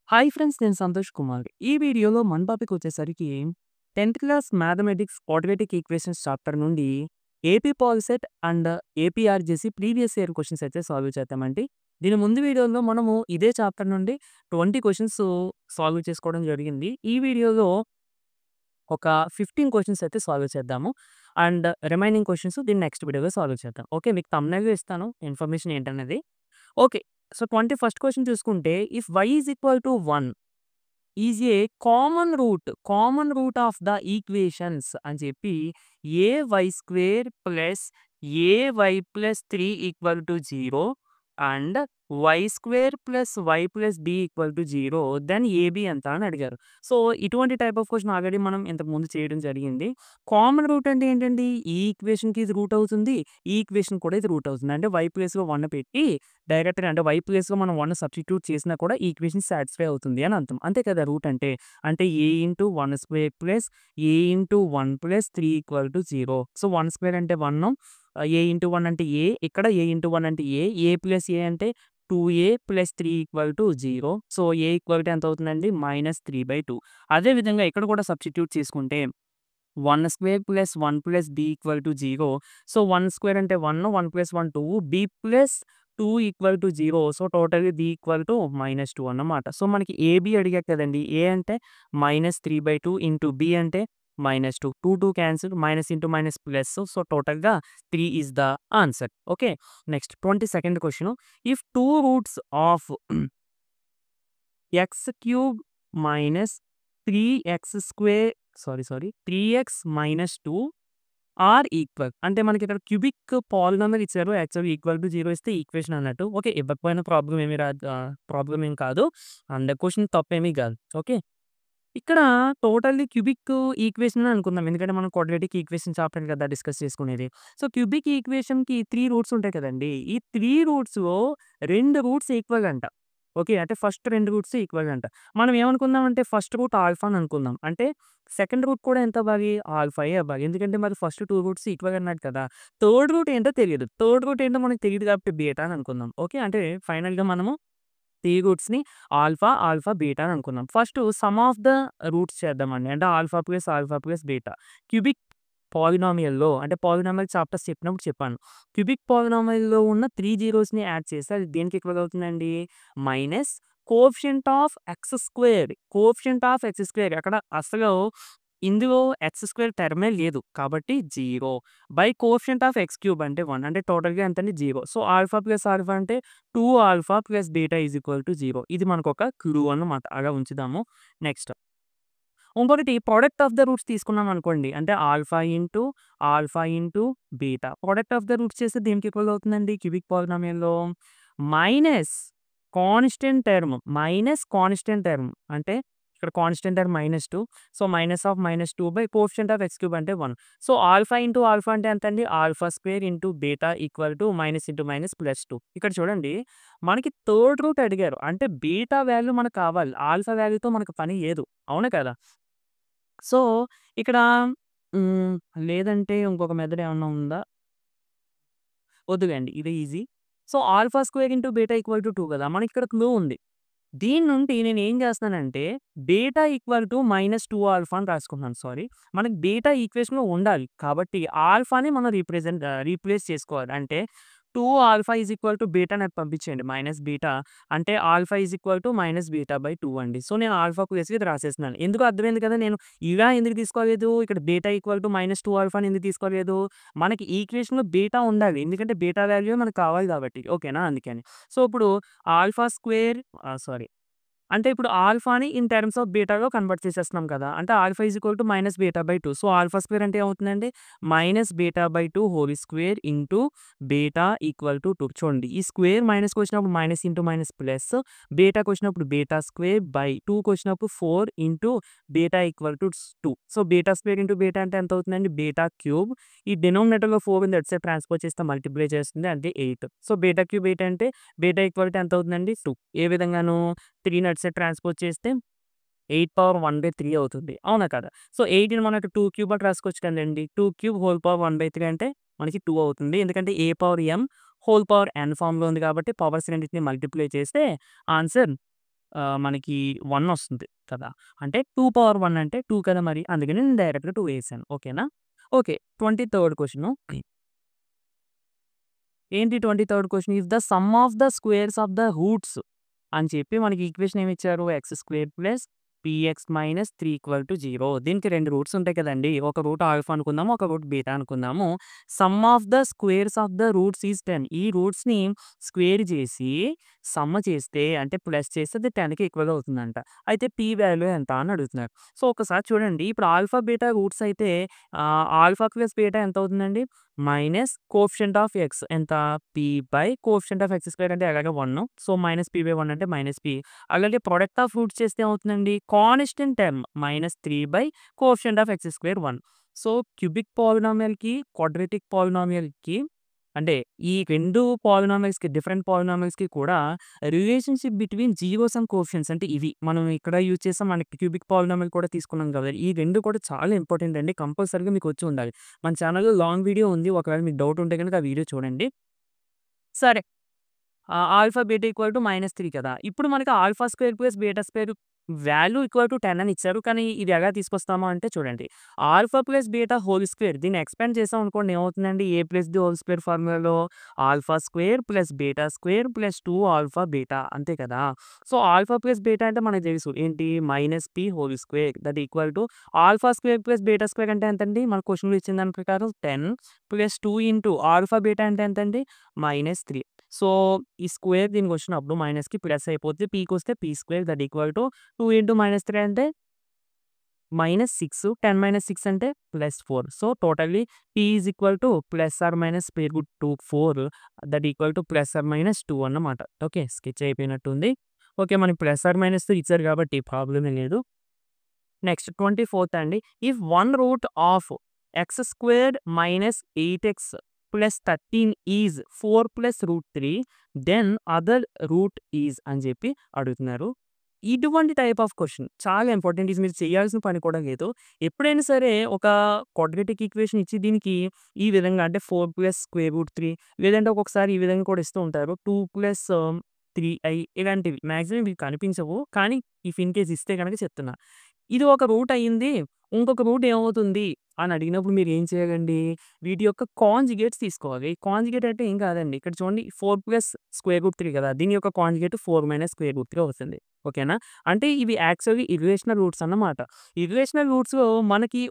Hi friends, నేను సంతోష్ కుమార్. ఈ వీడియోలో మన టాపిక్ వచ్చేసరికి 10th class mathematics quadratic equations chapter నుండి AP POLYCET and APRJC previous year questions అయితే సాల్వ్ చేద్దామండి. దీని ముందు వీడియోలో మనము ఇదే చాప్టర్ నుండి 20 క్వెషన్స్ సాల్వ్ చేసుకోవడం జరిగింది. ఈ వీడియోలో ఒక 15 క్వెషన్స్ అయితే సాల్వ్ చేద్దాము. అండ్ రిమైనింగ్ క్వెషన్స్ దీన్ని నెక్స్ట్ వీడియోలో సాల్వ్ చేద్దాం. ఓకే, మీకు థంబ్‌నెయిల్‌లో ఇస్తాను ఇన్ఫర్మేషన్ ఏంటనేది. ఓకే. సో, 21st క్వెషన్ చూసుకుంటే if y is equal to 1 is a common root of the equations అని చెప్పి a y square plus a y plus 3 equal to 0 and y square plus y plus b equal to 0 then a b ఎంత అని అడిగారు. So, ఇటువంటి type of question already మనం ఇంతకుముందు చేయడం జరిగింది. కామన్ రూట్ అంటే ఏంటండి? ఈ ఈక్వేషన్‌కి ఇది రూట్ అవుతుంది. ఈ ఈక్వేషన్ కూడా ఇది రూట్ అవుతుంది. అంటే వై ప్లేస్‌లో 1 పెట్టి డైరెక్ట్‌గా అంటే వై ప్లేస్‌లో మనం 1 సబ్స్టిట్యూట్ చేసినా కూడా ఈ ఈక్వేషన్ సాటిస్ఫై అవుతుంది అని అర్థం. అంతే కదా రూట్ అంటే. అంటే a into 1 square plus a into 1 plus 3 equal to 0. So, 1 square అంటే 1, ఏ ఇంటూ 1 అంటే ఏ, ఇక్కడ ఏ ఇంటూ 1 అంటే ఏ ప్లస్ ఏ అంటే 2a plus 3 equal to 0. So, A equal to ఎంత అవుతుందండి? -3/2. అదే విధంగా ఇక్కడ కూడా సబ్స్టిట్యూట్ చేసుకుంటే 1 square plus 1 plus b equal to 0. So, 1 square అంటే 1, 1 plus 1 2, b plus 2 equal to 0. So, టోటల్‌గా బి ఈక్వల్ టు -2 అన్నమాట. సో, మనకి ఏబి అడిగారు కదండీ! ఏ అంటే -3/2 ఇంటూ బి అంటే -2. 2 cancel, minus into minus plus. So, టోటల్‌గా 3 is the answer. Okay. Next 22nd question. If 2 roots of x cube minus 3x square 3x minus 2 are equal అంటే మనకి ఇక్కడ క్యూబిక్ పాలినామియల్ ఇచ్చారు. యాక్చువల్‌గా ఈక్వల్ టు 0 ఇస్తే equation అన్నట్టు. Okay. ఇవ్వకపోయినా problem ఏమి కాదు. అండ్ క్వెషన్ తప్పేమీ కాదు. ఓకే. ఇక్కడ టోటల్లీ క్యూబిక్ ఈక్వేషన్ అని అనుకుందాం. ఎందుకంటే మనం క్వాడ్రాటిక్ ఈక్వేషన్ చాప్టర్ కదా డిస్కస్ చేసుకునేది. సో, క్యూబిక్ ఈక్వేషన్‌కి 3 రూట్స్ ఉంటాయి కదండీ! ఈ 3 రూట్స్‌లో 2 రూట్స్ ఈక్వల్ అంట. ఓకే. అంటే ఫస్ట్ 2 రూట్స్ ఈక్వల్ అంట. మనం ఏమనుకుందామంటే ఫస్ట్ రూట్ ఆల్ఫా అని అనుకుందాం. అంటే సెకండ్ రూట్ కూడా ఎంత అవ్వాలి? ఆల్ఫాయే అవ్వాలి. ఎందుకంటే మరి ఫస్ట్ 2 రూట్స్ ఈక్వల్ అన్నాడు కదా! థర్డ్ రూట్ ఏంటో తెలీదు. థర్డ్ రూట్ ఏంటో మనకు తెలీదు కాబట్టి బీటా అని అనుకుందాం. ఓకే. అంటే ఫైనల్‌గా మనము 3 రూట్స్‌ని ఆల్ఫా, బీటా అని అనుకున్నాం. First some of the roots చేద్దామండి. అంటే ఆల్ఫా ప్లస్ బీటా. క్యూబిక్ పాలినామియల్‌లో అంటే పాలినామియల్ చాప్టర్స్ చెప్పినప్పుడు చెప్పాను. క్యూబిక్ పాలినామియల్‌లో ఉన్న 3 జీరోస్‌ని యాడ్ చేస్తే అది దేనికి ఈక్వల్ అవుతుందండి? Minus coefficient of x square అక్కడ అసలు ఇందులో ఎక్స్ స్క్వేర్ టర్మే లేదు. కాబట్టి 0 by coefficient of x cube అంటే 1 అంటే టోటల్‌గా ఎంతండి? 0. సో, ఆల్ఫా ప్లస్ ఆల్ఫా అంటే 2 alpha plus beta is equal to 0. ఇది మనకొక క్లూ అన్నమాట. అలా ఉంచుదాము. నెక్స్ట్ ఇంకొకటి ప్రొడక్ట్ ఆఫ్ ద రూట్స్ తీసుకున్నాం అనుకోండి. అంటే alpha into beta. Product of the roots చేస్తే దేనికి ఈక్వల్ అవుతుందండి? క్యూబిక్ పాలినామియల్‌లో మైనస్ కాన్స్టెంట్ టర్మ్ అంటే ఇక్కడ constant term -2. So, -2 by coefficient of x cube అంటే 1. సో, ఆల్ఫా ఇంటూ ఆల్ఫా అంటే ఎంతండి? Alpha square into beta equal to minus into minus plus 2. ఇక్కడ చూడండి మనకి థర్డ్ రూట్ అడిగారు. అంటే బీటా వాల్యూ మనకు కావాలి. ఆల్ఫా వాల్యూతో మనకు పని లేదు. అవునా కదా! సో, ఇక్కడ హ్మ్. లేదంటే ఇంకొక మెథడ్ ఏమన్నా ఉందా? వద్దులెండి. ఇదే easy. So, alpha square into beta equal to 2 కదా! మనకిక్కడ క్లూ ఉంది. దీని నుండి నేనేం చేస్తున్నానంటే బీటా ఈక్వల్ టు -2 ఆల్ఫా అని రాసుకున్నాను. సారీ. మనకి బీటా ఈక్వేషన్‌లో ఉండాలి. కాబట్టి ఆల్ఫాని మనం రీప్లేస్ చేసుకోవాలి. అంటే 2 alpha is equal to beta నాకు పంపించేయండి. మైనస్ బీటా అంటే alpha is equal to minus beta by 2 అండి. సో, నేను ఆల్ఫా ప్లేస్‌లో ఇది రాసేస్తున్నాను. ఎందుకో అర్థమైంది కదా! నేను ఇలా ఎందుకు తీసుకోలేదు? ఇక్కడ బీటా ఈక్వల్ టు -2 ఆల్ఫాని ఎందుకు తీసుకోలేదు? మనకి ఈక్వేషన్‌లో బీటా ఉండాలి. ఎందుకంటే బీటా వాల్యూ మనకు కావాలి కాబట్టి. ఓకేనా? అందుకని. సో, ఇప్పుడు ఆల్ఫా స్క్వేర్ సారీ. అంటే ఇప్పుడు ఆల్ఫాని ఇన్ టర్మ్స్ ఆఫ్ బీటాలో కన్వర్ట్ చేసేస్తున్నాం కదా! అంటే ఆల్ఫా ఈజ్ ఈక్వల్ టు -బీటా/2. సో, ఆల్ఫా స్క్వేర్ అంటే ఏమవుతుందండి? -బీటా/2 whole square into beta equal to 2. చూడండి ఈ స్క్వేర్ మైనస్‌కొచ్చినప్పుడు మైనస్ ఇంటూ మైనస్ ప్లస్, బీటాకొచ్చినప్పుడు బీటా స్క్వేర్ బై 2కొచ్చినప్పుడు 4 into beta equal to 2. So, beta square into beta అంటే ఎంత అవుతుందండి? Beta cube. ఈ డినామినేటర్‌లో 4 ఉంది అటు సైడ్ ట్రాన్స్‌పోజ్ చేస్తే మల్టిప్లై చేస్తుంది అంటే 8. సో, బీటా క్యూబ్ 8 అంటే బీటా ఈక్వల్ టు ఎంత అవుతుందండి? 2. ఏ విధంగాను? 3 అటు సైడ్ ట్రాన్స్‌పోజ్ చేస్తే 8/1/3 అవుతుంది. అవునా కదా! సో, 8ని మనం ఇక్కడ 2 క్యూబ్ అని రాసుకోవచ్చు కదండీ. 2 క్యూబ్ హోల్ పవర్ 1/3 అంటే మనకి 2 అవుతుంది. ఎందుకంటే a power m whole power n ఫార్మ్‌లో ఉంది కాబట్టి పవర్స్ రెండిటిని మల్టిప్లై చేస్తే ఆన్సర్ మనకి 1 వస్తుంది కదా! అంటే 2 పవర్ 1 అంటే 2 కదా మరి. అందుకని నేను డైరెక్ట్‌గా 2 ఏసాను. ఓకేనా? ఓకే. 23 క్వెషను. ఏంటి 23 question? If the sum of the squares of the roots అని చెప్పి మనకి ఈక్వేషన్ ఏమిచ్చారు? X square plus p x minus 3 equal to 0. దీనికి 2 రూట్స్ ఉంటాయి కదండీ! ఒక రూట్ ఆల్ఫా అనుకుందాము. ఒక రూట్ బీటా అనుకుందాము. Sum of the squares of the roots is 10. ఈ రూట్స్‌ని స్క్వేర్ చేసి సమ్ చేస్తే అంటే ప్లస్ చేస్తే అది 10కి ఈక్వల్ అవుతుందంట. అయితే పీ వాల్యూ ఎంత అని అడుగుతున్నారు. సో, ఒకసారి చూడండి. ఇప్పుడు ఆల్ఫా, బీటా రూట్స్ అయితే ఆల్ఫా ప్లస్ బీటా ఎంత అవుతుందండి? మైనస్ కోఎఫిషియంట్ ఆఫ్ ఎక్స్ ఎంత? P by coefficient of x square అంటే ఎలాగో 1. సో, మైనస్ పీ బై 1 అంటే మైనస్ పీ. అలాగే ప్రొడక్ట్ ఆఫ్ రూట్స్ చేస్తే ఏమవుతుందండి? Constant term -3 by coefficient of x square 1. So, cubic పాలినామియల్‌కి, క్వాడ్రాటిక్ పాలినామియల్‌కి అంటే ఈ 2 పాలినామియల్స్‌కి డిఫరెంట్ పాలినామియల్స్‌కి కూడా relationship between zeros and coefficients అంటే ఇవి. మనం ఇక్కడ యూజ్ చేసాం మనకి క్యూబిక్ పాలినామియల్ కూడా తీసుకున్నాం కదా! ఈ 2 కూడా చాలా ఇంపార్టెంట్ అండి. కంపల్సరీగా మీకు వచ్చి ఉండాలి. మన ఛానెల్‌లో లాంగ్ వీడియో ఉంది. ఒకవేళ మీకు డౌట్ ఉంటే గనుక ఆ వీడియో చూడండి. సరే. ఆల్ఫా బీటా ఈక్వల్ టు -3 కదా! ఇప్పుడు మనకి alpha square plus beta square value equal to 10 అని ఇచ్చారు. కానీ ఇది ఎలా తీసుకొస్తాము అంటే చూడండి. Alpha plus beta whole square దీన్ని ఎక్స్పాండ్ చేసాం అనుకోండి ఏమవుతుందండి? A plus b whole square ఫార్ములాలో alpha square plus beta square plus 2 alpha beta అంతే కదా! సో, ఆల్ఫా ప్లస్ బీటా అంటే మనకు తెలుసు. ఏంటి? -p whole square that equal to alpha square plus beta square అంటే ఎంతండి? మన క్వెషన్‌లో ఇచ్చిన దాని ప్రకారం 10 ప్లస్ 2 ఇంటూ ఆల్ఫా బీటా అంటే ఎంతండి? -3. సో, ఈ స్క్వేర్ దీనికొచ్చినప్పుడు మైనస్‌కి ప్లస్ అయిపోద్ది. పీకొస్తే p square that equal to 2 into -3 అంటే -6. 10 - 6 అంటే +4. So, totally p is equal to plus or minus square root 2 4 that equal to plus or minus 2 అన్నమాట. ఓకే. స్కెచ్ అయిపోయినట్టుంది. ఓకే. మనకి ప్లస్ ఆర్ మైనస్ ఇచ్చారు కాబట్టి ప్రాబ్లమే లేదు. నెక్స్ట్ 24థ్ అండి. If one root of x squared minus 8x plus 13 is 4 plus route 3 then other route is అని చెప్పి అడుగుతున్నారు. ఇటువంటి టైప్ ఆఫ్ క్వెషన్ చాలా ఇంపార్టెంట్. ఇది మీరు చేయాల్సిన పని కూడా లేదు. ఎప్పుడైనా సరే ఒక క్వాడ్రాటిక్ ఈక్వేషన్ ఇచ్చి దీనికి ఈ విధంగా అంటే 4 ప్లస్ స్క్వేర్ రూట్ 3 లేదంటే ఒక్కొక్కసారి ఈ విధంగా కూడా ఇస్తూ ఉంటారు. 2 ప్లస్ 3i ఇలాంటివి మాక్సిమం ఇవి కనిపించవు. కానీ ఇఫ్ ఇన్ కేస్ ఇస్తే గనక చెప్తున్నా. ఇది ఒక రూట్ అయింది. ఇంకొక రూట్ ఏమవుతుంది అని అడిగినప్పుడు మీరు ఏం చేయాలండి? వీటి యొక్క కాంజుగేట్స్ తీసుకోవాలి. కాంజుగేట్ అంటే ఏం కాదండి. ఇక్కడ చూడండి 4 ప్లస్ స్క్వేర్ రూట్ 3 కదా! దీని యొక్క కాంజుగేట్ 4 మైనస్ స్క్వేర్ రూట్ 3 అవుతుంది. ఓకేనా? అంటే ఇవి యాక్చువల్లీ ఇర్రేషనల్ రూట్స్ అన్నమాట. ఇర్రేషనల్ రూట్స్‌లో మనకి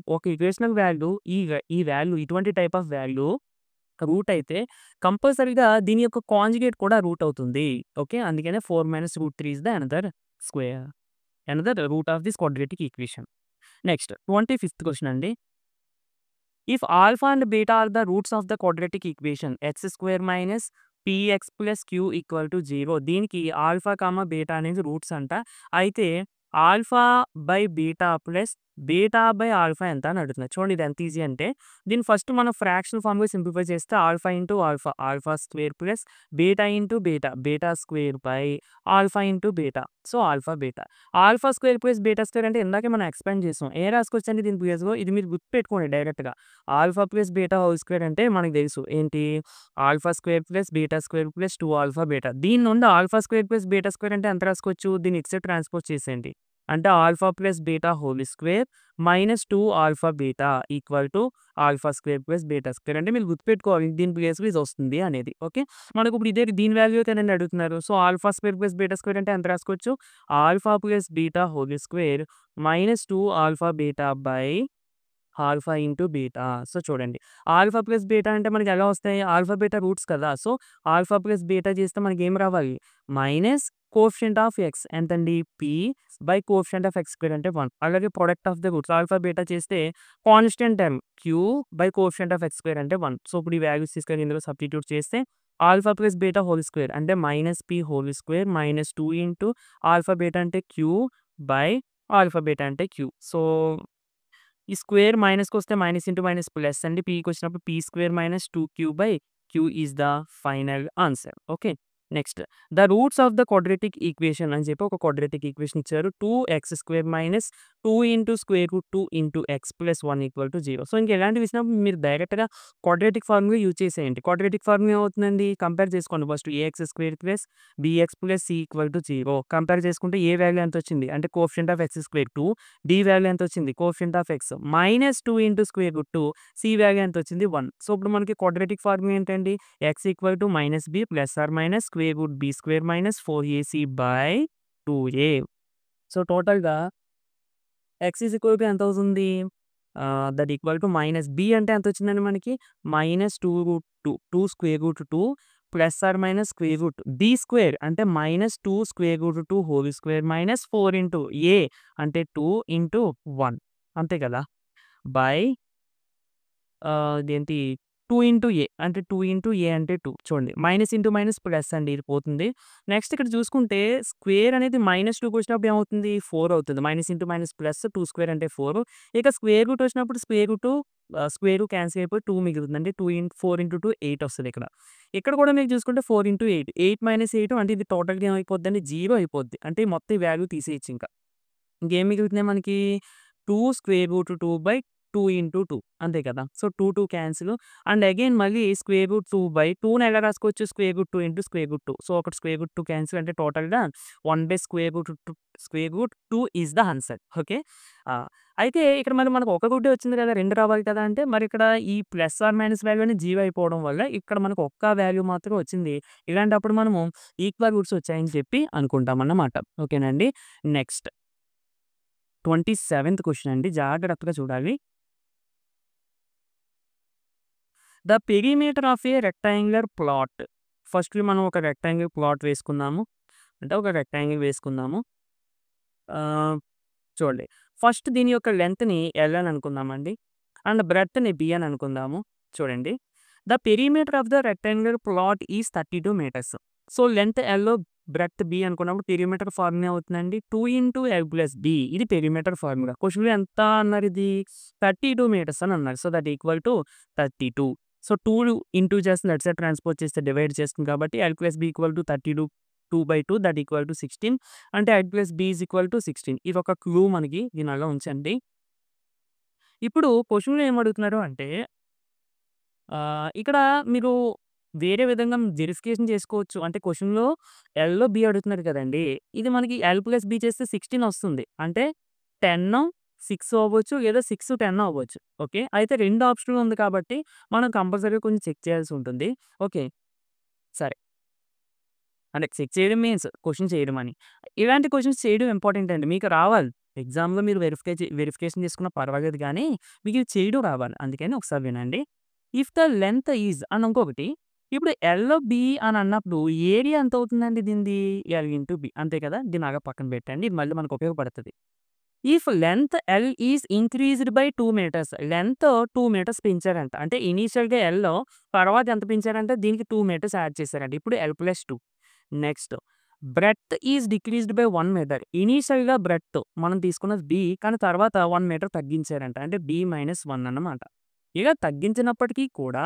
ఒక ఇర్రేషనల్ వాల్యూ ఈ వాల్యూ ఇటువంటి టైప్ ఆఫ్ వాల్యూ రూట్ అయితే కంపల్సరీగా దీని యొక్క కాంజుగేట్ కూడా రూట్ అవుతుంది. ఓకే. అందుకనే 4 minus root 3 is the another root of this quadratic equation. Next 25థ్ క్వెషన్ అండి. If alpha and beta are the roots of the quadratic equation x square minus p x plus q equal to 0. దీనికి alpha, beta అనేది roots అంట. అయితే alpha by beta plus beta by alpha ఎంత అని అడుగుతున్నారు. చూడండి ఇది ఎంత ఈజీ అంటే దీన్ని ఫస్ట్ మనం ఫ్రాక్షనల్ ఫార్మ్‌గా సింప్లిఫై చేస్తే alpha into alpha, alpha square plus beta into beta, beta square by alpha into beta. So, alpha beta. Alpha square plus beta square అంటే ఇందాకే మనం ఎక్స్‌పాండ్ చేసాం. ఏం రాసుకోవచ్చండి దీని ప్లేస్‌లో? ఇది మీరు గుర్తుపెట్టుకోండి డైరెక్ట్‌గా. Alpha plus beta whole square అంటే మనకు తెలుసు. ఏంటి? Alpha square plus beta square plus 2 alpha beta. దీని నుండి alpha square plus beta square అంటే ఎంత రాసుకోవచ్చు? దీన్ని ఇటు సైడ్ ట్రాన్స్‌పోజ్ చేసేయండి. అంటే alpha plus beta whole square minus 2 alpha beta equal to alpha square plus beta square. అంటే మీరు గుర్తుపెట్టుకోవాలి దీని ప్లేస్‌లో ఇది వస్తుంది అనేది. ఓకే. మనకు ఇప్పుడు ఇదే దీని వాల్యూ కదండీ అడుగుతున్నారు. So, alpha square plus beta square అంటే ఎంత రాసుకోవచ్చు? Alpha plus beta whole square minus 2 alpha beta by alpha into beta. So, చూడండి. ఆల్ఫా ప్లస్ బీటా అంటే మనకి ఎలా వస్తాయి? ఆల్ఫా, బీటా రూట్స్ కదా! సో, ఆల్ఫా ప్లస్ బీటా చేస్తే మనకేం రావాలి? మైనస్ కోఎఫిషియంట్ ఆఫ్ ఎక్స్ ఎంతండి? P by coefficient of x square అంటే 1. అలాగే product of the roots alpha, beta చేస్తే constant term Q by coefficient of x square అంటే 1. So, ఇప్పుడు ఈ వాల్యూస్ తీసుకొని ఇందులో సబ్స్టిట్యూట్ చేస్తే alpha plus beta whole square అంటే minus p whole square minus 2 into alpha beta అంటే క్యూ బై ఆల్ఫా బీటా అంటే క్యూ. సో, ఈ స్క్వేర్ మైనస్‌కొస్తే మైనస్ ఇంటూ మైనస్ ప్లస్ అండి. పీకొచ్చినప్పుడు p square minus 2 q by q is the final answer. Okay. Next the roots of the quadratic equation అని చెప్పి ఒక quadratic equation ఇచ్చారు. 2x² minus 2 into square root 2 into x plus 1 equal to 0. So ఇంక ఇలాంటివి ఇచ్చినప్పుడు మీరు డైరెక్ట్గా quadratic formula use చేసేయండి. క్వాడ్రాటిక్ ఫార్ములా ఏమవుతుందండి, కంపేర్ చేసుకోండి. First ax² plus bx plus c equal to 0 compare చేసుకుంటే ఏ వాల్యూ ఎంత వచ్చింది అంటే coefficient of x² 2, d value ఎంత వచ్చింది coefficient of x minus 2 into square root 2, c value ఎంత వచ్చింది 1. సో ఇప్పుడు మనకి క్వాడ్రాటిక్ ఫార్ములా ఏంటండి, x equal to minus b plus or minus square root b square minus 4ac by 2a. So టోటల్‌గా x is equal to ఎంత అవుతుంది, that equal to minus b అంటే ఎంత వచ్చిందండి మనకి minus 2 root 2 2 square root 2 plus or minus square root b square అంటే minus 2 square root 2 whole square minus 4 into a అంటే 2 into 1 అంతే కదా, బై ఇదేంటి 2 ఇంటూ ఏ అంటే 2 ఇంటూ ఏ అంటే 2 చూడండి, మైనస్ ఇంటూ మైనస్ ప్లస్ అండి, ఇది పోతుంది. నెక్స్ట్ ఇక్కడ చూసుకుంటే స్క్వేర్ అనేది మైనస్ 2కి వచ్చినప్పుడు ఏమవుతుంది 4 అవుతుంది. Minus into minus plus 2 square అంటే 4. ఇక స్క్వేర్ రూట్ వచ్చినప్పుడు స్క్వేర్ రూట్ స్క్వేర్ క్యాన్సిల్ అయిపోయి 2 మిగులుతుంది. అంటే 4 ఇంటూ 2 8 వస్తుంది. ఇక్కడ ఇక్కడ కూడా మీరు చూసుకుంటే 4 ఇంటూ 8 8 మైనస్ 8 అంటే ఇది టోటల్గా ఏమైపోద్ది అంటే 0 అయిపోద్ది. అంటే మొత్తం ఈ వాల్యూ తీసేయచ్చు. ఇంకా ఇంకేం మిగులుతున్నాయి మనకి 2 స్క్వేర్ రూట్ 2 బై 2 ఇంటూ 2 అంతే కదా. సో 2 2 క్యాన్సిల్ అండ్ అగైన్ మళ్ళీ స్క్వేర్ రూట్ 2 బై 2ని ఎలా రాసుకోవచ్చు square root 2 into square root 2. So ఒకటి స్క్వేర్ రూట్ 2 క్యాన్సిల్ అంటే టోటల్‌గా 1 by square root 2 is the answer. Okay. అయితే ఇక్కడ మరి మనకు ఒక రూటే వచ్చింది కదా, 2 రావాలి కదా అంటే మరి ఇక్కడ ఈ ప్లస్ ఆర్ మైనస్ వాల్యూ అనేది 0 అయిపోవడం వల్ల ఇక్కడ మనకు ఒక్క వాల్యూ మాత్రం వచ్చింది. ఇలాంటప్పుడు మనము ఈక్వల్ రూట్స్ వచ్చాయని చెప్పి అనుకుంటామన్నమాట. ఓకేనండి. నెక్స్ట్ 27th క్వెషన్ అండి, జాగ్రత్తగా చూడాలి. The perimeter of a rectangular plot. Firstly మనం ఒక రెక్టాంగిల్ ప్లాట్ వేసుకుందాము. అంటే ఒక రెక్టాంగిల్ వేసుకుందాము. చూడండి, ఫస్ట్ దీని యొక్క లెంత్‌ని ఎల్ అని అనుకుందామండి. అండ్ బ్రెడ్త్‌ని బి అని అనుకుందాము. చూడండి, the perimeter of the rectangular plot is 32 metres. So length l, breadth b అనుకున్నప్పుడు పెరిమీటర్ ఫార్ములా అవుతుందండి 2 ఇంటూ ఎల్ ప్లస్ బి. ఇది పెరిమీటర్ ఫార్ములా. క్వశ్చన్‌లో ఎంత అన్నారు, ఇది 32 మీటర్స్ అని అన్నారు. So that equal to 32. So 2 into చేస్తుంది, అటు సైడ్ ట్రాన్స్‌పోజ్ చేస్తే డివైడ్ చేస్తుంది కాబట్టి l plus b equal to 32 2/2 that equal to 16. అంటే l plus b is equal to 16. ఇది ఒక క్లూ మనకి, దీని అలా ఉంచండి. ఇప్పుడు క్వశ్చన్‌లో ఏమడుగుతున్నారు అంటే ఇక్కడ మీరు వేరే విధంగా వెరిఫికేషన్ చేసుకోవచ్చు. అంటే క్వెషన్‌లో ఎల్‌లో బి అడుగుతున్నారు కదండీ. ఇది మనకి ఎల్ ప్లస్ బి చేస్తే 16 వస్తుంది. అంటే 10, 6 అవ్వచ్చు లేదా 6, 10 అవ్వచ్చు. ఓకే. అయితే 2 ఆప్షన్‌లు ఉంది కాబట్టి మనం కంపల్సరీగా కొంచెం చెక్ చేయాల్సి ఉంటుంది. ఓకే. సరే. అంటే చెక్ చేయడం మీన్స్ క్వెషన్ చేయడం అని. ఇలాంటి క్వెషన్స్ చేయడం ఇంపార్టెంట్ అండి. మీకు రావాలి. ఎగ్జామ్‌లో మీరు వెరిఫికేషన్ చేసుకున్నా పర్వాలేదు గానీ మీకు ఇది చేయడం రావాలి. అందుకని ఒకసారి వినండి. ఇఫ్ ద లెంత్ ఈజ్ అని ఇంకొకటి. ఇప్పుడు ఎల్, బి అని అన్నప్పుడు ఏరియా ఎంత అవుతుందండి దీనిది? ఎల్ ఇంటూ బి అంతే కదా. దీన్ని అలాగా పక్కన పెట్టండి. ఇది మళ్ళీ మనకు ఉపయోగపడుతది. If length l is increased by 2 metres. Length 2 metres పెంచారంట. అంటే ఇనీషియల్‌గా ఎల్, తర్వాత ఎంత పెంచారంటే దీనికి 2 మీటర్స్ యాడ్ చేశారంట. ఇప్పుడు l plus 2. Next breadth is decreased by 1 metre. ఇనీషియల్‌గా బ్రెడ్త్ మనం తీసుకున్నది బి, కానీ తర్వాత 1 మీటర్ తగ్గించారంట. అంటే బి మైనస్ 1 అన్నమాట. ఇక తగ్గించినప్పటికీ కూడా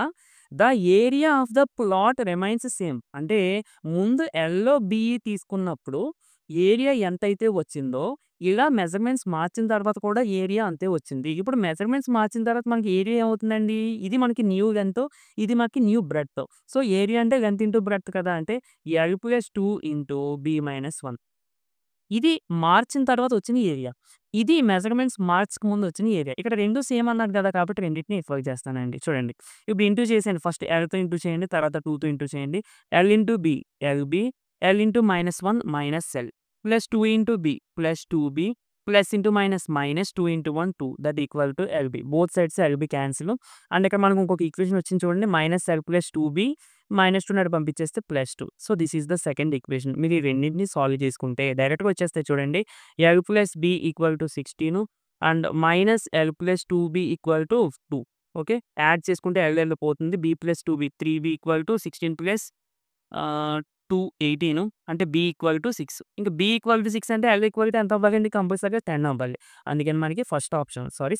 the area of the plot remains same. అంటే ముందు ఎల్‌లో బి తీసుకున్నప్పుడు ఏరియా ఎంతైతే వచ్చిందో ఇలా మెజర్‌మెంట్స్ మార్చిన తర్వాత కూడా ఏరియా అంతే వచ్చింది. ఇప్పుడు మెజర్‌మెంట్స్ మార్చిన తర్వాత మనకి ఏరియా ఏమవుతుందండి? ఇది మనకి న్యూ లెంత్, ఇది మనకి న్యూ బ్రెడ్త్. సో ఏరియా అంటే లెంత్ ఇంటూ బ్రెడ్త్ కదా. అంటే l plus 2 into b minus 1. ఇది మార్చిన తర్వాత వచ్చిన ఏరియా. ఇది మెజర్‌మెంట్స్ మార్చక ముందు వచ్చిన ఏరియా. ఇక్కడ 2 సేమ్ అన్నారు కదా, కాబట్టి రెండిటిని ఈక్వల్ చేస్తానండి. చూడండి, ఇప్పుడు ఇంటూ చేసేయండి. ఫస్ట్ ఎల్‌తో ఇంటూ చేయండి. తర్వాత 2తో ఇంటూ చేయండి. L into b l b, l into -1 minus l plus 2 into b plus 2బి plus into minus minus 2 into 1 2 that equal to l b. Both sides l b cancel. And ఇక్కడ మనకు ఇంకొక ఈక్వేషన్ వచ్చింది చూడండి, మైనస్ ఎల్ ప్లస్ 2బి -2 అటు పంపించేస్తే +2. So this is the second equation. మీరు ఈ రెండింటిని సాల్వ్ చేసుకుంటే డైరెక్ట్‌గా వచ్చేస్తాయి చూడండి. L plus b equal to 16 and minus l plus 2బి ఈక్వల్ టు 2. ఓకే. యాడ్ చేసుకుంటే ఎల్ ఎల్ పోతుంది. బి ప్లస్ 2బి 3బి ఈక్వల్ టు 16 ప్లస్ 2 18 అంటే బి ఈక్వల్ టు 6. ఇంకా బి ఈక్వల్ టు 6 అంటే ఎల్ ఈక్వల్ టు ఎంత అవ్వాలండి? కంపల్సరీగా 10 అవ్వాలి. అందుకని మనకి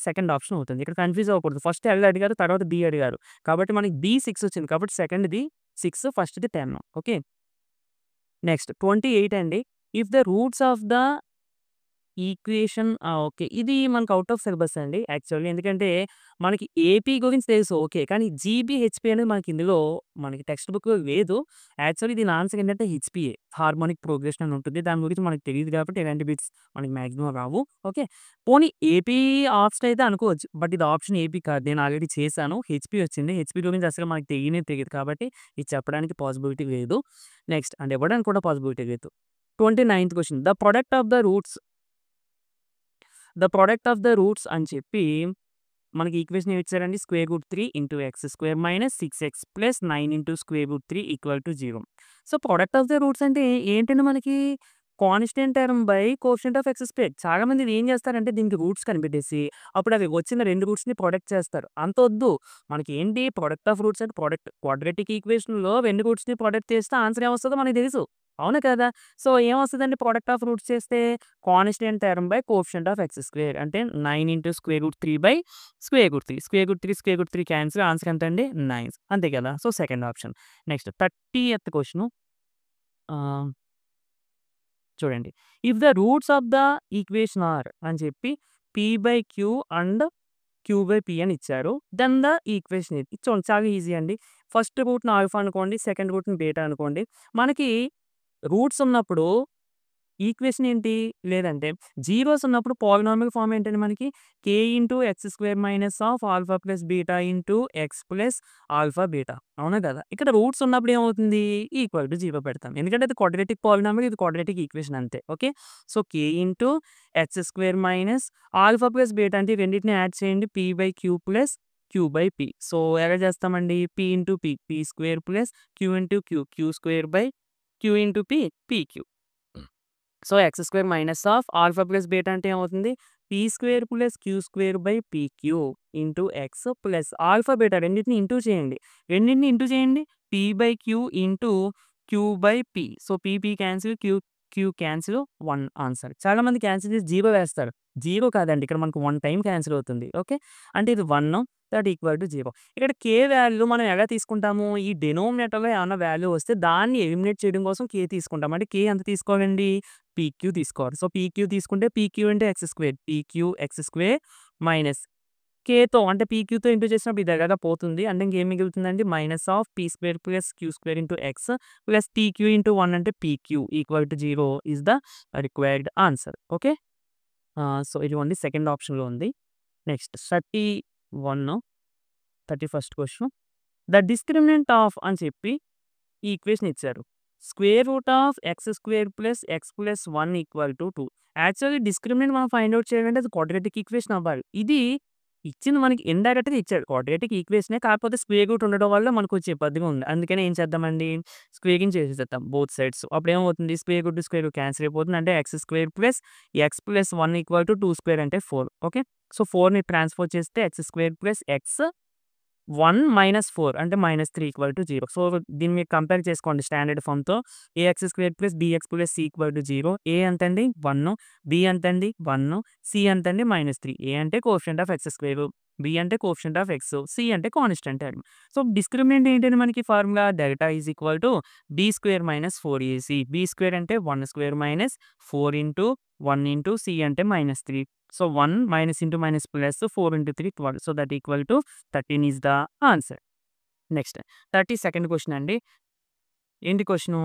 సెకండ్ ఆప్షన్ అవుతుంది. ఇక్కడ కన్‌ఫ్యూజ్ అవ్వకూడదు. ఫస్ట్ ఎల్ అడిగారు, తర్వాత బి అడిగారు. కాబట్టి మనకి బి 6 వచ్చింది. కాబట్టి సెకండ్‌ది 6, ఫస్ట్‌ది 10. ఓకే. నెక్స్ట్ 28 అండి. If the roots of the equation okay. ఇది మనకు ఔట్ ఆఫ్ సిలబస్ అండి యాక్చువల్లీ. ఎందుకంటే మనకి ఏపీ గురించి తెలుసు ఓకే. కానీ జీబీ, హెచ్‌పీ అనేది మనకి ఇందులో మనకి టెక్స్ట్ బుక్‌లో లేదు. యాక్చువల్లీ దీని ఆన్సర్ ఏంటంటే హెచ్‌పీఏ. హార్మోనిక్ ప్రోగ్రెషన్ అని ఉంటుంది. దాని గురించి మనకు తెలీదు కాబట్టి ఇలాంటి బిట్స్ మనకి మాక్సిమం రావు. ఓకే. పోనీ ఏపీ ఆప్షన్ అయితే అనుకోవచ్చు. బట్ ఇది ఆప్షన్ ఏపీ కాదు. నేను ఆల్రెడీ చేశాను. హెచ్‌పీ వచ్చింది. హెచ్‌పీ గురించి అసలు మనకు తెలియనే తెలియదు కాబట్టి ఇది చెప్పడానికి పాసిబిలిటీ లేదు. నెక్స్ట్ అండ్ ఇవ్వడానికి కూడా పాసిబిలిటీ లేదు. 29థ్ question. The product of the roots అని చెప్పి మనకి ఈక్వేషన్ ఏమి ఇచ్చారండి? Square root 3 into x square minus 6x plus 9 into square root 3 equal to 0. So, product of the roots అంటే ఏంటండి మనకి? Constant term by coefficient of x square. చాలా మంది ఇది ఏం చేస్తారంటే దీనికి రూట్స్ కనిపెట్టేసి అప్పుడు అవి వచ్చిన 2 రూట్స్‌ని ప్రొడక్ట్ చేస్తారు. అంత వద్దు. మనకి ఏంటి ప్రొడక్ట్ ఆఫ్ రూట్స్ అంటే క్వాడ్రాటిక్ ఈక్వేషన్‌లో 2 రూట్స్‌ని ప్రొడక్ట్ చేస్తే ఆన్సర్ ఏమొస్తదో మనకు తెలుసు. అవునా కదా? సో, ఏమొస్తదండి ప్రొడక్ట్ ఆఫ్ రూట్స్ చేస్తే? Constant term by coefficient of x square అంటే 9 into square root 3 by square root 3. Square root 3 cancel. Answer ఎంతండి? 9. అంతే కదా! So, second option. Next 30th question. Ah, చూడండి. If the roots of the equation are అని చెప్పి P by q and q by p అని ఇచ్చారు. Then the equation ఇది. చూడండి చాలా ఈజీ అండి. ఫస్ట్ రూట్‌ని ఆల్ఫా అనుకోండి. సెకండ్ రూట్‌ని బీటా అనుకోండి. మనకి రూట్స్ ఉన్నప్పుడు ఈక్వేషన్ ఏంటి? లేదంటే జీరోస్ ఉన్నప్పుడు పాలినామియల్ ఫార్మ్ ఏంటండి మనకి? K into x square minus of alpha plus beta into x plus alpha beta. అవునా కదా! ఇక్కడ రూట్స్ ఉన్నప్పుడు ఏమవుతుంది? ఈక్వల్ టు 0 పెడతాం. ఎందుకంటే అది క్వాడ్రాటిక్ పాలినామియల్, ఇది క్వాడ్రాటిక్ ఈక్వేషన్ అంతే. Okay. So, k into x square minus alpha plus beta అంటే ఈ రెండిటిని యాడ్ చేయండి. P by q plus q by p. So, ఎలా చేస్తామండి? P into p, p square plus q into q, q square by q into p, p q. So, x square minus of alpha plus beta అంటే ఏమవుతుంది? P square plus q square by p queue into x plus alpha beta రెండిటిని into చేయండి. రెండిటిని into చేయండి. P by q into q by p. So, p p cancel, q q cancel 1 answer. చాలామంది cancel చేసి 0 వేస్తారు. 0 కాదండి. ఇక్కడ మనకు 1 టైమ్ క్యాన్సిల్ అవుతుంది. ఓకే. అంటే ఇది 1 దట్ ఈక్వల్ టు 0. ఇక్కడ కే వాల్యూ మనం ఎలా తీసుకుంటాము? ఈ డినోమినేటర్‌లో ఏమన్నా వాల్యూ వస్తే దాన్ని ఎలిమినేట్ చేయడం కోసం కే తీసుకుంటాం. అంటే కే ఎంత తీసుకోవాలండి? పీక్యూ తీసుకోవాలి. సో, పీక్యూ తీసుకుంటే పీక్యూ అంటే x square. P q x square minus కేతో అంటే పీక్యూతో ఇంటూ చేసినప్పుడు ఇది ఎలాగా పోతుంది. అంటే ఇంకేం మిగులుతుందండి? Minus of p square plus q square into x plus p q into 1 అంటే p q equal to 0 is the required answer. Okay. So, ఇది ఓన్లీ సెకండ్ ఆప్షన్‌లో ఉంది. Next 31st question. The discriminant of అని చెప్పి ఈ ఈక్వేషన్ ఇచ్చారు. Square root of x square plus X plus 1 equal to 2. Actually discriminant మనం find out చేయాలంటే అది క్వాడ్రాటిక్ ఈక్వేషన్ అవ్వాలి. ఇది ఇచ్చింది మనకి ఇండైరెక్ట్‌గా ఇచ్చాడు. క్వాడ్రాటిక్ ఈక్వేషనే కాకపోతే స్క్వేర్ రూట్ ఉండడం వల్ల మనకు కొంచెం ఇబ్బందిగా ఉంది. అందుకని ఏం చేద్దామండి? స్క్వేరింగ్ చేసేద్దాం బోత్ సైడ్స్. అప్పుడు ఏమవుతుంది? స్క్వేర్ రూట్ క్యాన్సిల్ అయిపోతుంది. అంటే x square plus X plus 1 equal to 2 square అంటే 4. ఓకే. సో, 4ని ట్రాన్స్‌ఫర్ చేస్తే X square plus X 1 minus 4 అంటే -3 ఈక్వల్ టు 0. సో, దీన్ని మీరు కంపేర్ చేసుకోండి స్టాండర్డ్ ఫార్మ్‌తో. A x square plus b x plus c equal to 0. A ఎంతండి? 1. బి ఎంతండి? 1. C ఎంతండి? -3. ఏ అంటే coefficient of x square. B అంటే కోఎఫిషియంట్ ఆఫ్ ఎక్స్. సి అంటే కాన్స్టెంట్ టర్మ్. సో, డిస్క్రిమినెంట్ ఏంటండి మనకి formula? Delta is equal to b square minus 4ఏసి. B square అంటే 1 square minus 4 into 1 into c అంటే -3. So, 1 minus into minus plus 4 into 3 12. So, that equal to 13 is the answer. Next 32nd question అండి. ఏంటి question?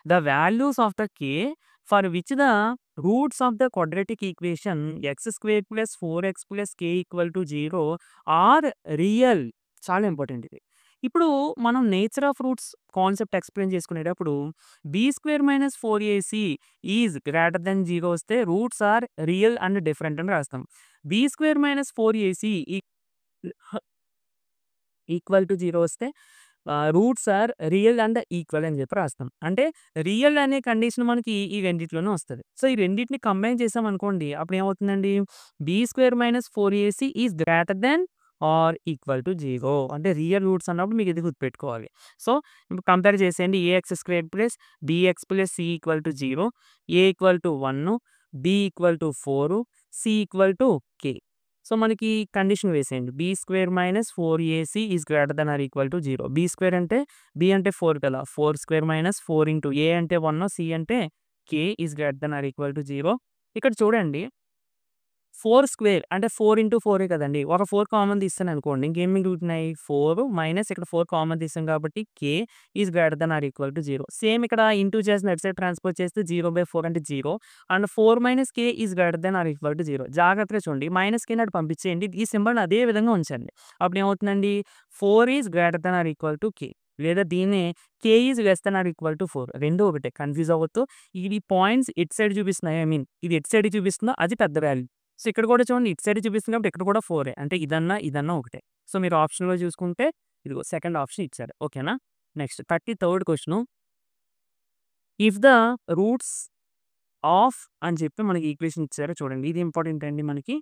The values of the k for which the roots of the quadratic equation x square plus 4x plus k equal to 0 are real. చాలా important ఇది. ఇప్పుడు మనం nature of roots concept explain చేసుకునేటప్పుడు b square minus 4ఏసీ is greater than 0 వస్తే roots are real and different అని రాస్తాం. B square minus 4ఏసీ ఈక్వల్ టు 0 వస్తే roots are real and equal అని చెప్పి రాస్తాం. అంటే రియల్ అనే కండిషన్ మనకి ఈ రెండిట్లోనే వస్తది. సో, ఈ రెండిటిని కంబైన్ చేసామనుకోండి అప్పుడు ఏమవుతుందండి? బీ స్క్వేర్ మైనస్ 4ఏసీ is greater than or equal to 0 అంటే రియల్ రూట్స్ అన్నప్పుడు మీకు ఇది గుర్తుపెట్టుకోవాలి. సో, ఇప్పుడు కంపేర్ చేసేయండి. A x square plus b x plus c equal to 0, a equal to 1, b equal to 4, c equal to k. So, మనకి condition వేసేయండి. బీ స్క్వేర్ మైనస్ 4ఏసీ is greater than or equal to 0. B square అంటే b అంటే 4 కదా! 4 square minus 4 into a అంటే 1 c అంటే k is greater than or equal to 0. ఇక్కడ చూడండి 4 స్క్వేర్ అంటే 4 ఇంటూ 4 కదండీ. ఒక 4 కామన్ తీస్తాననుకోండి. ఇంకేం మిగులుతున్నాయి 4 మైనస్ ఇక్కడ 4 కామన్ తీసాం కాబట్టి k is greater than or equal to 0. Same ఇక్కడ ఇంటూ చేసిన అటు సైడ్ ట్రాన్స్‌పోజ్ చేస్తే 0/4 అంటే 0 and 4 minus k is greater than or equal to 0. జాగ్రత్తగా చూడండి. మైనస్ కేని అటు పంపించేయండి. ఈ సింబల్‌ని అదే విధంగా ఉంచండి. అప్పుడు ఏమవుతుందండి 4 is greater than or equal to k. లేదా దీన్నే k is less than or equal to 4. రెండూ ఒకటే. కన్‌ఫ్యూజ్ అవ్వొద్దు. ఇది పాయింట్స్ ఇటు సైడ్ చూపిస్తున్నాయి. ఇది ఎటు సైడ్ చూపిస్తుందో అది పెద్ద వాల్యూ. సో, ఇక్కడ కూడా చూడండి ఇటు సైడ్ చూపిస్తుంది కాబట్టి ఇక్కడ కూడా 4 అంటే ఇదన్నా ఒకటే. సో, మీరు ఆప్షన్‌లో చూసుకుంటే ఇదిగో సెకండ్ ఆప్షన్ ఇచ్చారు. ఓకేనా? నెక్స్ట్ 33ర్డ్ question. If the roots of అని చెప్పి మనకి ఈక్వేషన్ ఇచ్చారు చూడండి. ఇది ఇంపార్టెంట్ అండి మనకి.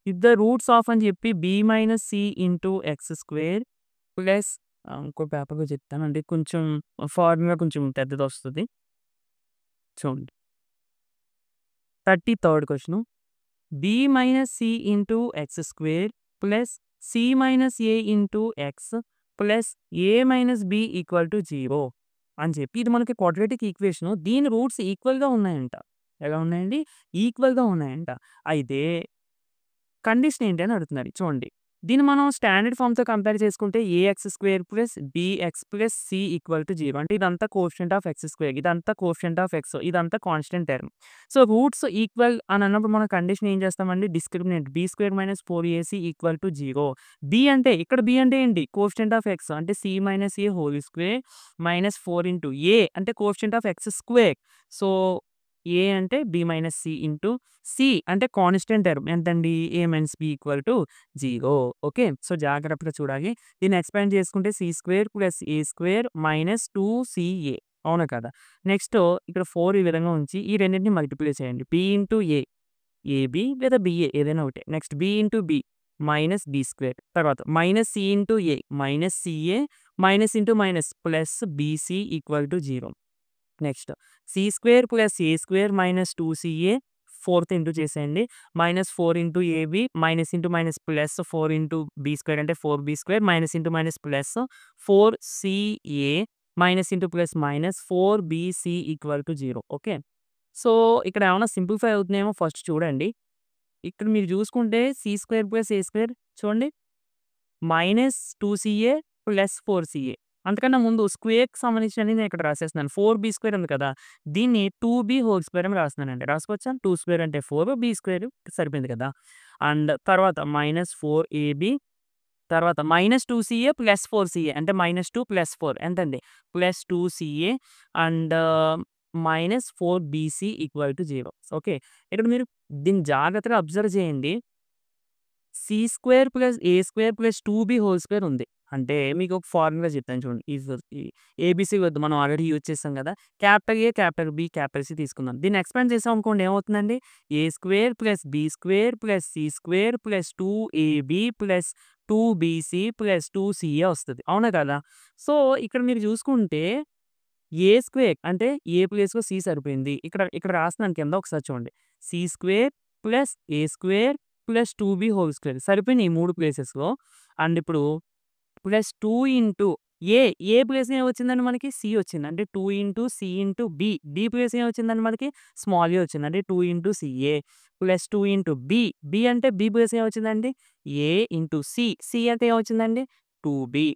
ఇఫ్ ద రూట్స్ ఆఫ్ అని చెప్పి b minus c into x square plus ఇంకో పేపర్‌లో చెప్తాను. అంటే కొంచెం ఫార్ములా కొంచెం పెద్దదొస్తది. చూడండి. 33ర్డ్ question. B minus c into x square plus c minus a into x plus a minus b equal to 0 అని చెప్పి ఇది మనకి క్వాడ్రాటిక్ ఈక్వేషను. దీని రూట్స్ ఈక్వల్‌గా ఉన్నాయంట. ఎలా ఉన్నాయండి? ఈక్వల్‌గా ఉన్నాయంట. అయితే కండిషన్ ఏంటి అని అడుగుతున్నారు. చూడండి. దీన్ని మనం స్టాండర్డ్ ఫార్మ్‌తో కంపేర్ చేసుకుంటే a x square plus b x plus c equal to 0 అంటే ఇదంతా కోఎఫిషియంట్ ఆఫ్ ఎక్స్ స్క్వేర్. ఇదంతా కోఎఫిషియంట్ ఆఫ్ ఎక్స్. ఇదంతా constant term. So, roots equal అని అన్నప్పుడు మనం కండిషన్ ఏం చేస్తామండి? డిస్క్రిమినెంట్ బీ స్క్వేర్ మైనస్ 4ఏసీ ఈక్వల్ టు 0. బి అంటే ఇక్కడ బి అంటే ఏంటి? కోఎఫిషియంట్ ఆఫ్ ఎక్స్ అంటే c minus a whole square minus 4 into a అంటే coefficient of x square. So, a అంటే b minus c into c అంటే కాన్స్టెంట్ టర్మ్ ఎంతండి? A minus b equal to 0. Okay. So, జాగ్రత్తగా చూడాలి. దీన్ని expand చేసుకుంటే c square plus a square minus 2సిఏ అవునా కదా? నెక్స్ట్ ఇక్కడ 4 ఈ విధంగా ఉంచి ఈ రెండింటిని మల్టిప్లై చేయండి. బి ఇంటూ ఏ ఏబి లేదా బిఏ ఏదైనా ఒకటే. Next b into b minus b square. తర్వాత minus c into a minus c a minus into minus plus b c equal to 0. Next c square plus a square minus 2సిఏ fourth into చేసేయండి. Minus 4 into a b minus into minus plus 4 into b square అంటే 4బి square minus into minus plus 4సిఏ minus into plus minus 4బీసీ equal to 0. Okay. So, ఇక్కడ ఏమన్నా simplify అవుతున్నాయేమో first చూడండి. ఇక్కడ మీరు చూసుకుంటే C square plus a square చూడండి మైనస్ 2సిఏ ప్లస్ 4సిఏ. అంతకన్నా ముందు స్క్వేర్‌కి సంబంధించినవి నేను ఇక్కడ రాసేస్తున్నాను. 4బి స్క్వేర్ ఉంది కదా! దీన్ని 2బి హోల్ స్క్వేర్ అని రాస్తున్నానండి. రాసుకోవచ్చా? 2 స్క్వేర్ అంటే 4 బి స్క్వేర్ సరిపోయింది కదా! అండ్ తర్వాత మైనస్ 4ఏబి తర్వాత మైనస్ 2సిఏ ప్లస్ 4సిఏ అంటే మైనస్ 2 ప్లస్ 4 ఎంతండి? ప్లస్ 2సిఏ అండ్ మైనస్ 4బీసీ ఈక్వల్ టు 0. ఓకే. ఇక్కడ మీరు దీన్ని జాగ్రత్తగా అబ్జర్వ్ చేయండి. C square plus a square plus 2బి హోల్ స్క్వేర్ ఉంది. అంటే మీకు ఒక ఫార్ములా చెప్తాను చూడండి. ఏబీసీ వద్దు మనం ఆల్రెడీ యూజ్ చేసాం కదా! Capital A, capital B, capital C తీసుకుందాం. దీన్ని ఎక్స్పాండ్ చేసాం అనుకోండి ఏమవుతుందండి? A square plus b square plus c square plus 2ఏబి ప్లస్ 2బీసీ ప్లస్ 2సిఏ వస్తది. అవునా కదా? సో, ఇక్కడ మీరు చూసుకుంటే ఏ స్క్వేర్ అంటే ఏ ప్లేస్‌లో సి సరిపోయింది. ఇక్కడ రాస్తున్నాను కింద ఒకసారి చూడండి. C square plus a square plus 2బి హోల్ స్క్వేర్ సరిపోయినాయి ఈ 3 ప్లేసెస్‌లో. అండ్ ఇప్పుడు ప్లస్ 2 ఇంటూ ఏ ప్లేస్‌లో ఏమొచ్చిందండి మనకి? సి వచ్చింది. అంటే 2 into c into b. B ప్లేస్‌లో ఏమొచ్చిందండి మనకి? స్మాల్ ఏ వచ్చింది. అంటే 2 into c a plus 2 into b. B అంటే బి ప్లేస్‌లో ఏమొచ్చిందండి? A into c. సి అంటే ఏమొచ్చిందండి? 2బి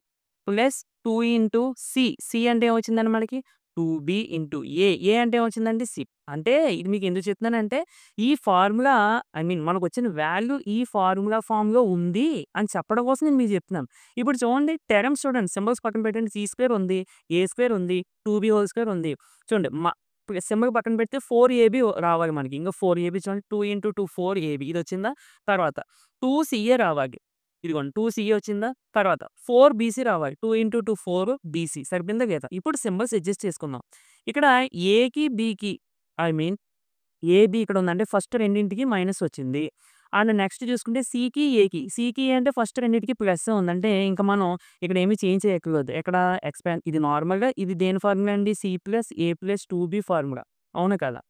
ప్లస్ 2 ఇంటూ సి. సి అంటే ఏమొచ్చిందండి మనకి? 2బి ఇంటూ ఏ. ఏ అంటే ఏమొచ్చిందండి? సి. అంటే ఇది మీకు ఎందుకు చెప్తున్నానంటే ఈ ఫార్ములా మనకొచ్చిన వాల్యూ ఈ ఫార్ములా ఫార్మ్‌లో ఉంది అని చెప్పడం కోసం నేను మీకు చెప్తున్నాను. ఇప్పుడు చూడండి టర్మ్స్ చూడండి సింబల్స్ పక్కన పెట్టండి. సి స్క్వేర్ ఉంది, ఏ స్క్వేర్ ఉంది, 2బి హోల్ స్క్వేర్ ఉంది. చూడండి సింబల్ పక్కన పెడితే 4ఏబి రావాలి మనకి. ఇంగా 4ఏబి చూడండి 2 ఇంటూ 2 4ఏబి ఇదొచ్చిందా? తర్వాత 2సిఏ రావాలి. ఇదిగోండి 2సిఏ వచ్చిందా? తర్వాత 4బీసీ రావాలి. 2 ఇంటూ 2 4బీసీ సరిపోయిందా లేదా? ఇప్పుడు సింబల్స్ అడ్జస్ట్ చేసుకుందాం. ఇక్కడ ఏకి, బికి ఏబి ఇక్కడ ఉందంటే ఫస్ట్ రెండింటికి మైనస్ వచ్చింది. అండ్ నెక్స్ట్ చూసుకుంటే సికి, ఏకి. సికి అంటే ఫస్ట్ రెండిటికి ప్లస్ ఉంది. అంటే ఇంక మనం ఇక్కడ ఏమి చేంజ్ చేయక్కర్లేదు. ఎక్కడ ఇది నార్మల్‌గా ఇది దేని ఫార్ములా అండి? సి ప్లస్ ఏ ప్లస్ 2బి ఫార్ములా. అవునా కదా?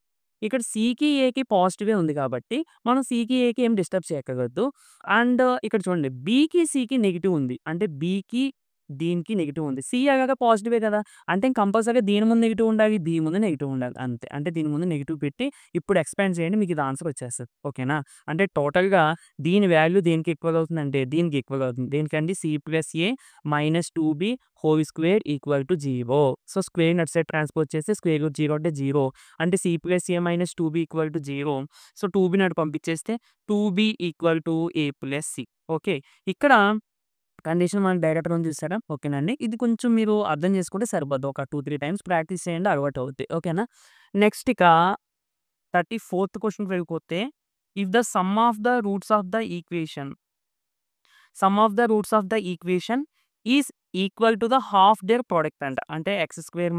ఇక్కడ సికి, ఏకి పాజిటివే ఉంది కాబట్టి, మనం సికి, ఏకి ఏం డిస్టర్బ్ చేయక్కర్లేదు. అండ్ ఇక్కడ చూడండి బికి, సికి నెగెటివ్ ఉంది. అంటే బికి, దీనికి నెగెటివ్ ఉంది. సి ఎలాగా పాజిటివే కదా! అంటే కంపల్సరీగా దీని ముందు నెగెటివ్ ఉండాలి. దీని ముందు నెగెటివ్ ఉండాలి అంతే. అంటే దీని ముందు నెగెటివ్ పెట్టి ఇప్పుడు ఎక్స్పాండ్ చేయండి. మీకు ఇది ఆన్సర్ వచ్చేస్తది. ఓకేనా? అంటే టోటల్‌గా దీని వాల్యూ దేనికి ఈక్వల్ అవుతుందంటే దీనికి ఈక్వల్ అవుతుంది. దేనికండి సి ప్లస్ ఏ మైనస్ 2బి whole square equal to 0. So, స్క్వేర్‌ని అటు సైడ్ ట్రాన్స్‌పోజ్ చేస్తే స్క్వేర్ రూట్ 0 అంటే 0. అంటే సి ప్లస్ ఏ మైనస్ 2బి ఈక్వల్ టు 0. సో, 2బిని అటు పంపించేస్తే 2బి equal to a plus c. Okay. ఇక్కడ కండిషన్ మనం డైరెక్ట్‌గా ఉంది చూసారా? ఓకేనండి. ఇది కొంచెం మీరు అర్థం చేసుకుంటే సరిపోద్ది. ఒక 2, 3 టైమ్స్ ప్రాక్టీస్ చేయండి అలవాటు అవుద్ది. ఓకేనా? నెక్స్ట్ ఇక 34థ్ క్వెషన్‌కి వెళ్ళిపోతే, if the sum of the roots of the equation is equal to the half their product అంట. అంటే x square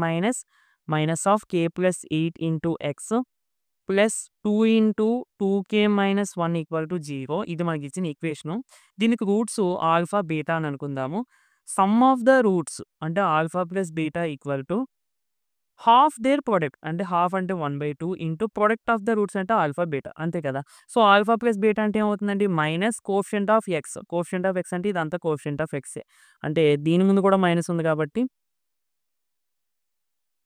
minus of k plus 8 into x plus 2 into 2k minus 1 equal to 0. ఇది మనకిచ్చిన equation. దీనికి roots alpha, beta అని అనుకుందాము. Sum of the roots అంటే alpha plus beta equal to half their product. అంటే half అంటే 1/2 into product of the roots అంటే alpha, beta అంతే కదా! సో, ఆల్ఫా ప్లస్ బీటా అంటే ఏమవుతుందండి? Minus coefficient of x. Coefficient of x అంటే ఇదంతా కోఎఫిషియంట్ ఆఫ్ ఎక్సే. అంటే దీని ముందు కూడా మైనస్ ఉంది కాబట్టి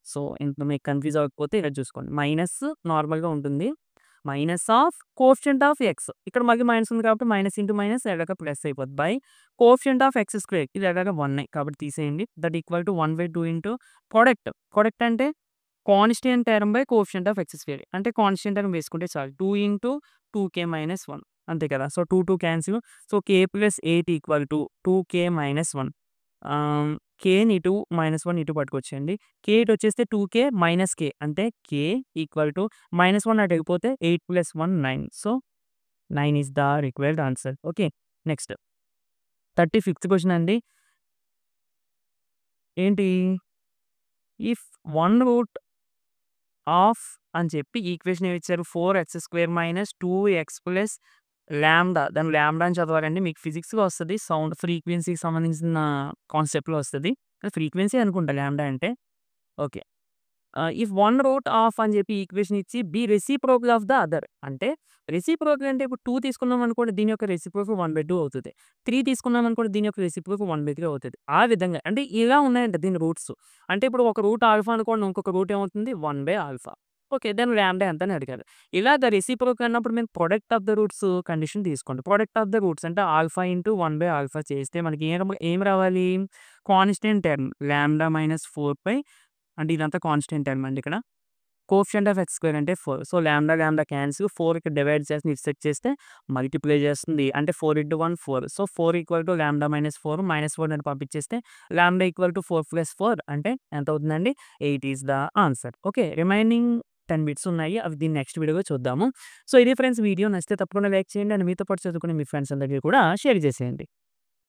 సో, ఇంక మీకు కన్‌ఫ్యూజ్ అవ్వకపోతే ఇలా చూసుకోండి. మైనస్ నార్మల్‌గా ఉంటుంది. Minus of coefficient of x. ఇక్కడ మళ్ళీ మైనస్ ఉంది కాబట్టి మైనస్ ఇంటూ మైనస్ ఎలాగా ప్లస్ అయిపోద్ది. By coefficient of x square ఇది ఎలాగా 1 కాబట్టి తీసేయండి. That equal to 1/2 into product. Product అంటే constant term by coefficient of x square. అంటే కాన్స్టాంట్ టర్మ్ వేసుకుంటే చాలు. 2 ఇంటూ 2k మైనస్ 1 అంతే కదా! So, 2 cancel. So, k plus 8 equal to 2k minus 1. కేని ఇటు -1 ఇటు పట్టుకొచ్చేయండి. కే ఇటు వచ్చేస్తే 2k మైనస్ కే అంటే కే ఈక్వల్ టు -1 అటు వెళ్ళిపోతే 8 plus 1 9. So, 9 is the required answer. Okay. Next 35థ్ క్వెషన్ అండి. ఏంటి? ఇఫ్ 1 రూట్ ఆఫ్ అని చెప్పి ఈక్వేషన్ ఏమిచ్చారు? 4x² minus 2x plus lambda. దాన్ని లాంబ్డా అని చదవాలండి. మీకు ఫిజిక్స్‌లో వస్తది. సౌండ్ ఫ్రీక్వెన్సీకి సంబంధించిన కాన్సెప్ట్‌లో వస్తది. ఫ్రీక్వెన్సీ అనుకుంటా లాంబ్డా అంటే. ఓకే. ఇఫ్ 1 రూట్ ఆఫ్ అని చెప్పి ఈక్వేషన్ ఇచ్చి be reciprocal of the other. అంటే రెసిప్రోకల్ అంటే ఇప్పుడు 2 తీసుకున్నాం అనుకోండి దీని యొక్క రెసిప్రోకల్ 1/2 అవుతది. 3 తీసుకున్నాం అనుకోండి దీని యొక్క రెసిప్రోకల్ 1/3 అవుతది. ఆ విధంగా అంటే ఇలా ఉన్నాయంట దీని రూట్స్. అంటే ఇప్పుడు ఒక రూట్ ఆల్ఫా అనుకోండి ఇంకొక రూట్ ఏమవుతుంది 1/ఆల్ఫా. ఓకే. దాని లాంబ్డా ఎంత అని అడిగారు. ఇలా ద రెసిప్రోకల్ అన్నప్పుడు మీరు product of the roots condition తీసుకోండి. ప్రొడక్ట్ ఆఫ్ ద రూట్స్ అంటే ఆల్ఫా ఇంటూ 1/ఆల్ఫా చేస్తే మనకి ఏం రావాలి? కాన్స్టాంట్ టర్మ్ లాంబ్డా మైనస్ 4 అంటే ఇదంతా కాన్స్టాంట్ టర్మ్ అండి ఇక్కడ. కోఎఫిషియంట్ ఆఫ్ ఎక్స్ స్క్వేర్ అంటే 4. సో, లాంబ్డా క్యాన్సిల్ 4 ఇక్కడ డివైడ్ చేసి ఇటు సెట్ చేస్తే మల్టిప్లై చేస్తుంది. అంటే 4 into 1 4. So, 4 equal to lambda minus 4 -4 అని పంపించేస్తే లాంబ్డా ఈక్వల్ టు 4 ప్లస్ 4 అంటే ఎంత అవుతుందండి? 8 is the answer. Okay. Remaining 10 bits ఉన్నాయి. అవి దీన్ని నెక్స్ట్ వీడియోలో చూద్దాము. సో, ఇది ఫ్రెండ్స్ వీడియో నచ్చితే తప్పకుండా లైక్ చేయండి. అండ్ మీతో పాటు చదువుకునే మీ ఫ్రెండ్స్ అందరికీ కూడా షేర్ చేసేయండి.